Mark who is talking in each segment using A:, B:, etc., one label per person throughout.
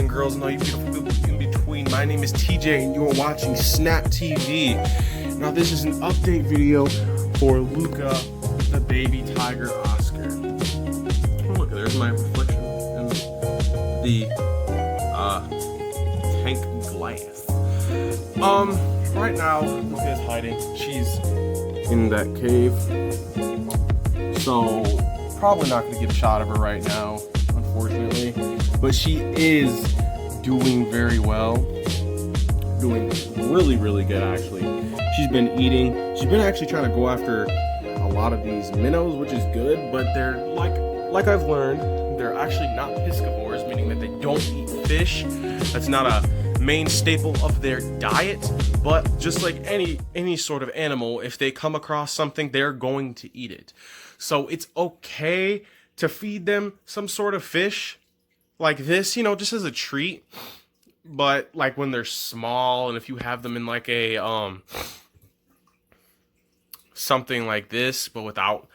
A: and girls and all you beautiful people in between. My name is TJ and you are watching Snap TV. Now this is an update video for Luka, the baby tiger Oscar. Oh, look, there's my reflection in the tank glass. Right now Luka is hiding. She's in that cave. So probably not gonna get a shot of her right now, unfortunately. But she is doing very well. Doing really, really good actually. She's been eating. She's been actually trying to go after a lot of these minnows, which is good, but they're like I've learned, they're actually not piscivores, meaning that they don't eat fish. That's not a main staple of their diet, but just like any sort of animal, if they come across something, they're going to eat it. So it's okay to feed them some sort of fish like this, you know, just as a treat. But like when they're small, and if you have them in like a something like this, but without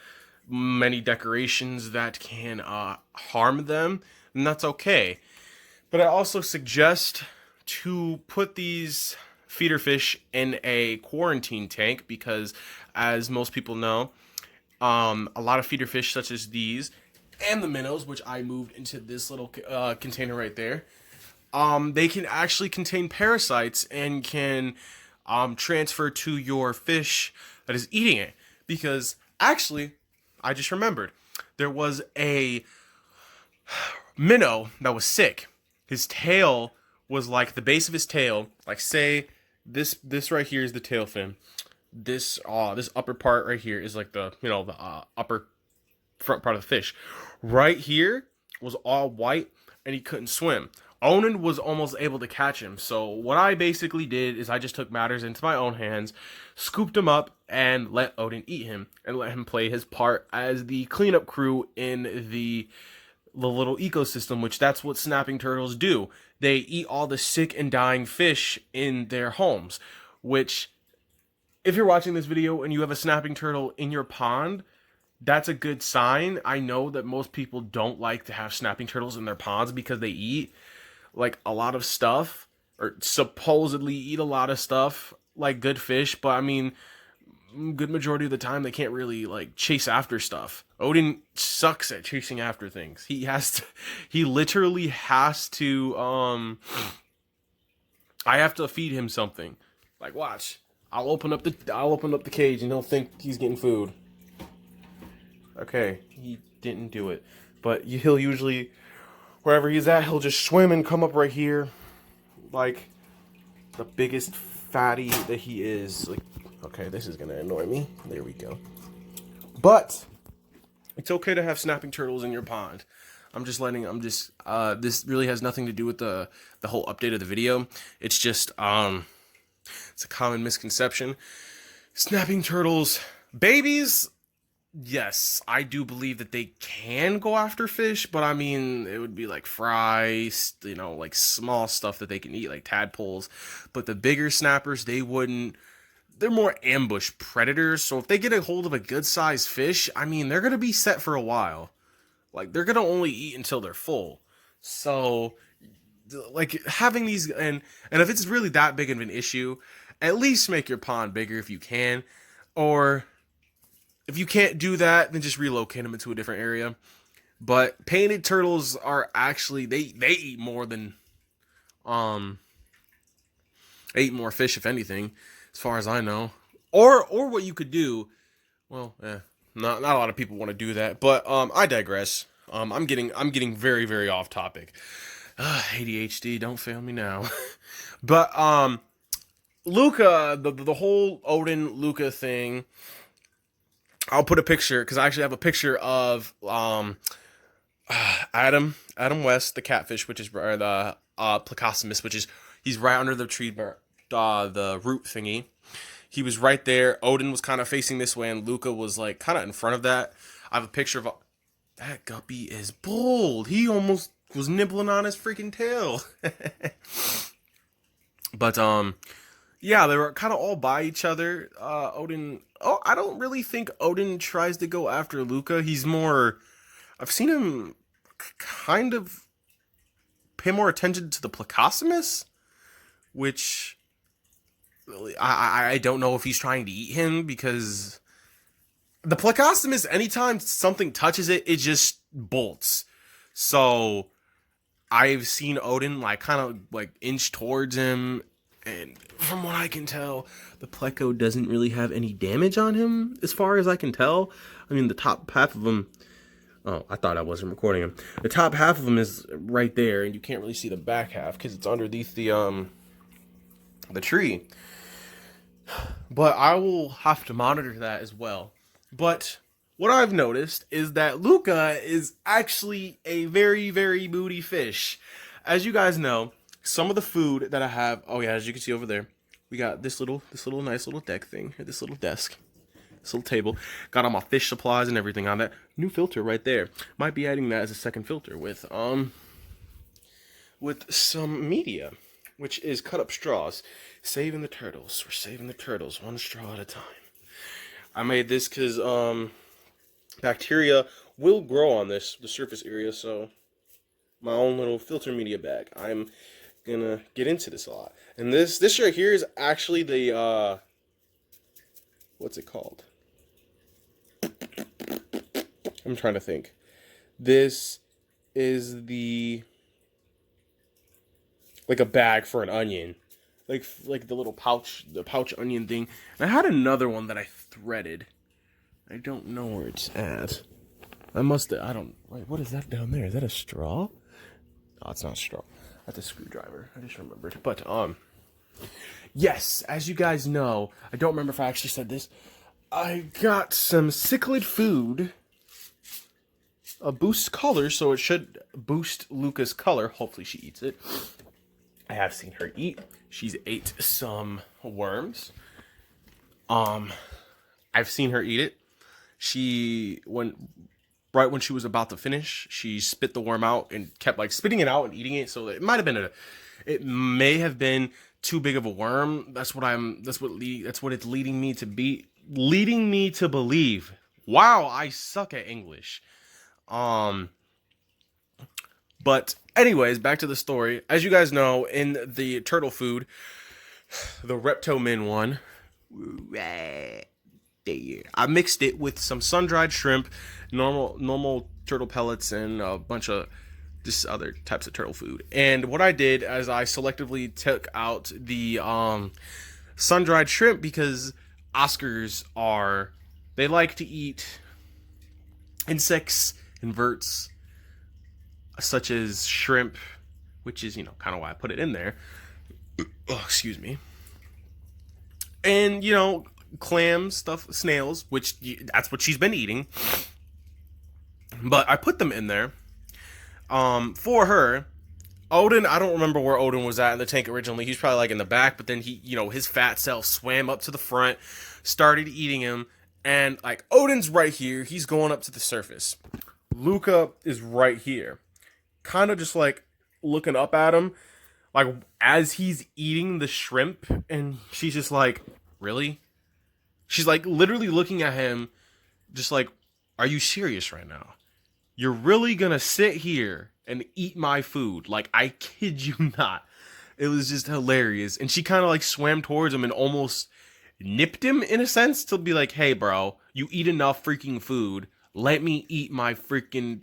A: many decorations that can harm them, then that's okay. But I also suggest to put these feeder fish in a quarantine tank because, as most people know, a lot of feeder fish such as these and the minnows, which I moved into this little container right there, they can actually contain parasites and can transfer to your fish that is eating it. Because actually, I just remembered, there was a minnow that was sick. His tail was like the base of his tail, like say this right here is the tail fin. This upper part right here is like the upper front part of the fish. Right here was all white and he couldn't swim. Onan was almost able to catch him. So what I basically did is I just took matters into my own hands, scooped him up, and let Odin eat him and let him play his part as the cleanup crew in the little ecosystem, which that's what snapping turtles do. They eat all the sick and dying fish in their homes, which if you're watching this video and you have a snapping turtle in your pond, that's a good sign. I know that most people don't like to have snapping turtles in their ponds because they eat like a lot of stuff, or supposedly eat a lot of stuff like good fish, but I mean, good majority of the time they can't really like chase after stuff. Odin sucks at chasing after things. He literally has to I have to feed him something. Like watch. I'll open up the cage and he'll think he's getting food. Okay, he didn't do it. But he'll usually, wherever he's at, he'll just swim and come up right here. Like the biggest fatty that he is. Like, okay, this is gonna annoy me. There we go. But it's okay to have snapping turtles in your pond. This really has nothing to do with the whole update of the video. It's just it's a common misconception. Snapping turtles, babies, yes, I do believe that they can go after fish, but I mean, it would be like fries, you know, like small stuff that they can eat, like tadpoles. But the bigger snappers, they wouldn't. They're more ambush predators, so if they get a hold of a good-sized fish, I mean, they're going to be set for a while. Like, they're going to only eat until they're full. So, like, having these, and if it's really that big of an issue, at least make your pond bigger if you can. Or if you can't do that, then just relocate them into a different area. But painted turtles are actually, they eat more than, they eat more fish, if anything, as far as I know. Or what you could do, well, not a lot of people want to do that, but I digress. I'm getting very, very off topic. ADHD, don't fail me now. But Luka, the whole Odin Luka thing, I'll put a picture, because I actually have a picture of Adam West, the catfish, which is the Placostomus, which is, he's right under the tree, the root thingy. He was right there. Odin was kind of facing this way, and Luka was like kind of in front of that. I have a picture of that guppy is bold. He almost was nibbling on his freaking tail. But yeah, they were kind of all by each other. Odin. Oh, I don't really think Odin tries to go after Luka. He's more. I've seen him kind of pay more attention to the Plecostomus, which I don't know if he's trying to eat him, because the Plecostomus, anytime something touches it, it just bolts. So I've seen Odin like kind of like inch towards him, and from what I can tell, the Pleco doesn't really have any damage on him, as far as I can tell. I mean, the top half of him. Oh, I thought I wasn't recording him. The top half of him is right there, and you can't really see the back half because it's underneath the tree. But I will have to monitor that as well. But what I've noticed is that Luka is actually a very, very moody fish. As you guys know, some of the food that I have, oh yeah, as you can see over there, we got this little nice little deck thing, or this little desk, this little table. Got all my fish supplies and everything on that. New filter right there. Might be adding that as a second filter with some media, which is cut up straws. Saving the turtles. We're saving the turtles one straw at a time. I made this because bacteria will grow on the surface area, so my own little filter media bag. I'm gonna get into this a lot. And this right here is actually the what's it called? I'm trying to think. This is like a bag for an onion. Like the little pouch onion thing. And I had another one that I threaded. I don't know where it's at. Wait, what is that down there? Is that a straw? Oh, it's not a straw. That's a screwdriver. I just remembered. But, yes, as you guys know, I don't remember if I actually said this. I got some cichlid food. A boost color, so it should boost Luka's color. Hopefully she eats it. I have seen her eat. She's ate some worms. I've seen her eat it. Right when she was about to finish, she spit the worm out and kept like spitting it out and eating it. So it may have been too big of a worm. That's what it's leading me to believe. Wow, I suck at English. But anyways, back to the story. As you guys know, in the turtle food, the Reptomin one, I mixed it with some sun-dried shrimp, normal turtle pellets, and a bunch of just other types of turtle food. And what I did is I selectively took out the sun-dried shrimp, because Oscars they like to eat insects, inverts, such as shrimp, which is, kind of why I put it in there. Oh, excuse me. And, clams, snails, which that's what she's been eating. But I put them in there for her. Odin, I don't remember where Odin was at in the tank originally. He's probably like in the back, but then his fat self swam up to the front, started eating him, and like Odin's right here. He's going up to the surface. Luka is right here, kind of just like looking up at him, like as he's eating the shrimp, and she's just like, really? She's like literally looking at him, just like, are you serious right now? You're really gonna sit here and eat my food? Like, I kid you not. It was just hilarious. And she kind of like swam towards him and almost nipped him in a sense to be like, hey bro, you eat enough freaking food. Let me eat my freaking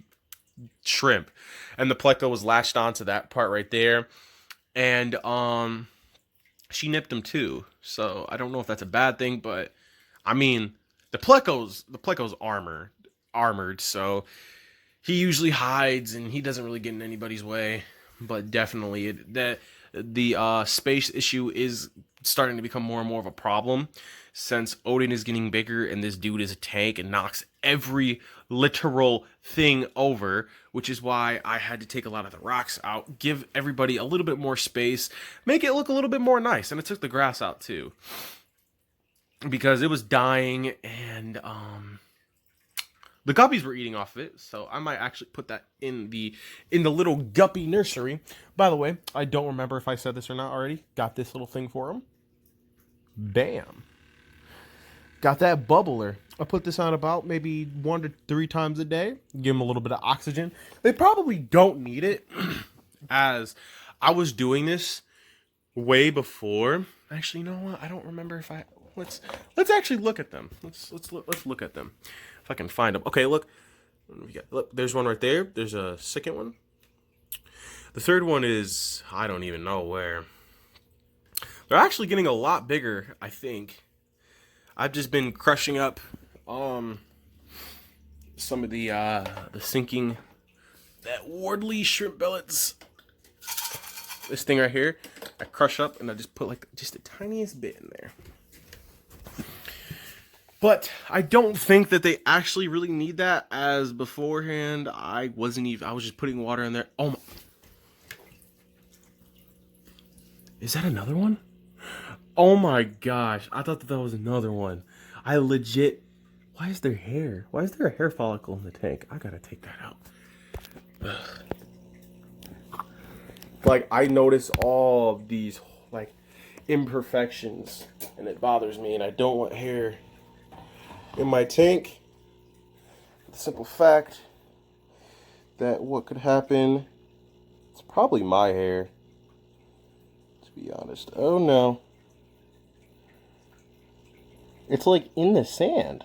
A: shrimp. And the Pleco was latched onto that part right there. And she nipped him too. So I don't know if that's a bad thing, but I mean, the Pleco's armored, so he usually hides and he doesn't really get in anybody's way. But definitely the space issue is starting to become more and more of a problem, since Odin is getting bigger and this dude is a tank and knocks every literal thing over, which is why I had to take a lot of the rocks out, give everybody a little bit more space, make it look a little bit more nice. And I took the grass out too, because it was dying, and the guppies were eating off of it. So I might actually put that in the little guppy nursery. By the way, I don't remember if I said this or not already. Got this little thing for them. Bam. Got that bubbler. I put this on about maybe 1 to 3 times a day. Give them a little bit of oxygen. They probably don't need it. as I was doing this way before. Actually, you know what? I don't remember if I let's actually look at them. Let's look at them. If I can find them. Okay, look. Look, there's one right there. There's a second one. The third one is I don't even know where. They're actually getting a lot bigger, I think. I've just been crushing up some of the sinking that Wardley shrimp billets. This thing right here, I crush up and I just put like just the tiniest bit in there. But I don't think that they actually really need that, as beforehand I was just putting water in there. Oh my. Is that another one? Oh my gosh, I thought that was another one. I legit, why is there hair? Why is there a hair follicle in the tank? I gotta take that out. Ugh. Like, I notice all of these like imperfections and it bothers me, and I don't want hair in my tank. The simple fact that what could happen, it's probably my hair, to be honest. Oh no. It's like in the sand.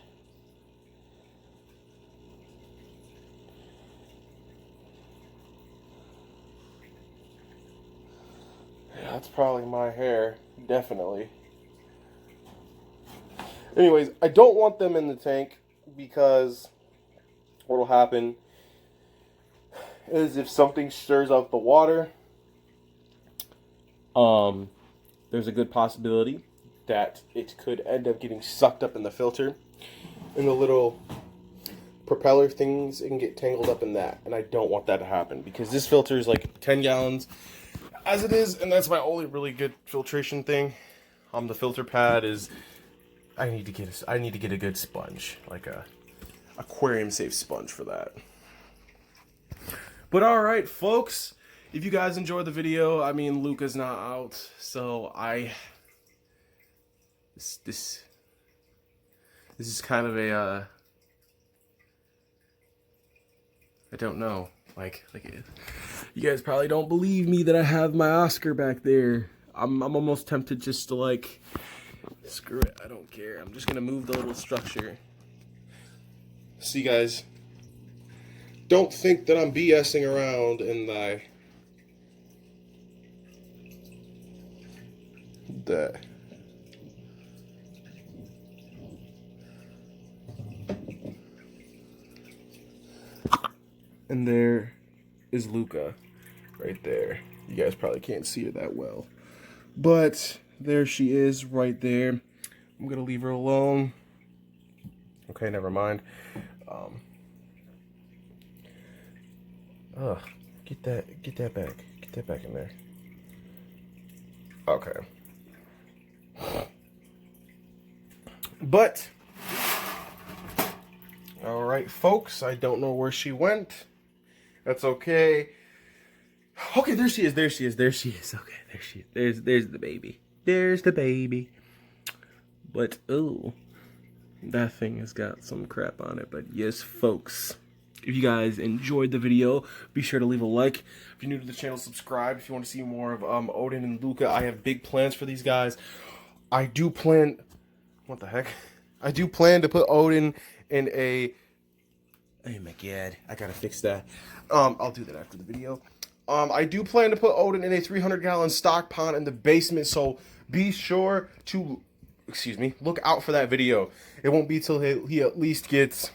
A: Yeah, that's probably my hair, definitely. Anyways, I don't want them in the tank because what will happen is if something stirs up the water, there's a good possibility that it could end up getting sucked up in the filter, and the little propeller things, it can get tangled up in that, and I don't want that to happen because this filter is like 10 gallons as it is, and that's my only really good filtration thing. The filter pad is, I need to get a good sponge, like a aquarium safe sponge for that. But all right, folks, if you guys enjoyed the video, I mean, Luka's not out, so this is kind of a I don't know, like you guys probably don't believe me that I have my Oscar back there. I'm almost tempted just to like, screw it, I don't care. I'm just gonna move the little structure. See, guys, don't think that I'm BSing around and that. And there is Luka, right there. You guys probably can't see her that well, but there she is, right there. I'm gonna leave her alone. Okay, never mind. Get that back. Get that back in there. Okay. But, all right, folks, I don't know where she went. That's okay. Okay, there she is. Okay, there she is. There's the baby. There's the baby. But, oh, that thing has got some crap on it. But yes, folks, if you guys enjoyed the video, be sure to leave a like. If you're new to the channel, subscribe. If you want to see more of Odin and Luka, I have big plans for these guys. I do plan... What the heck? I do plan to put Odin in a... Oh my god, I gotta fix that. I'll do that after the video. I do plan to put Odin in a 300-gallon stock pond in the basement, so be sure to, look out for that video. It won't be till he at least gets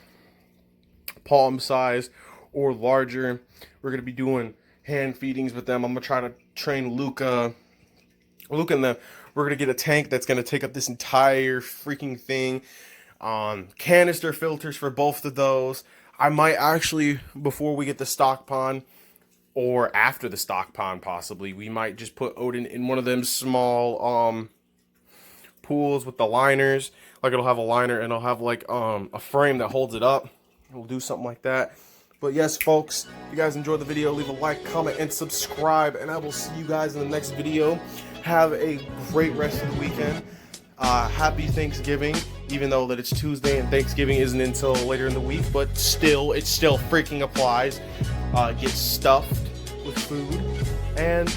A: palm size or larger. We're gonna be doing hand feedings with them. I'm gonna try to train Luka and them. We're gonna get a tank that's gonna take up this entire freaking thing. Canister filters for both of those. I might actually, before we get the stock pond, or after the stock pond possibly, we might just put Odin in one of them small pools with the liners. Like, it'll have a liner and it'll have like a frame that holds it up. We'll do something like that. But yes, folks, if you guys enjoyed the video, leave a like, comment, and subscribe, and I will see you guys in the next video. Have a great rest of the weekend. Happy Thanksgiving, even though that it's Tuesday and Thanksgiving isn't until later in the week, but still, it still freaking applies. Get stuffed with food. And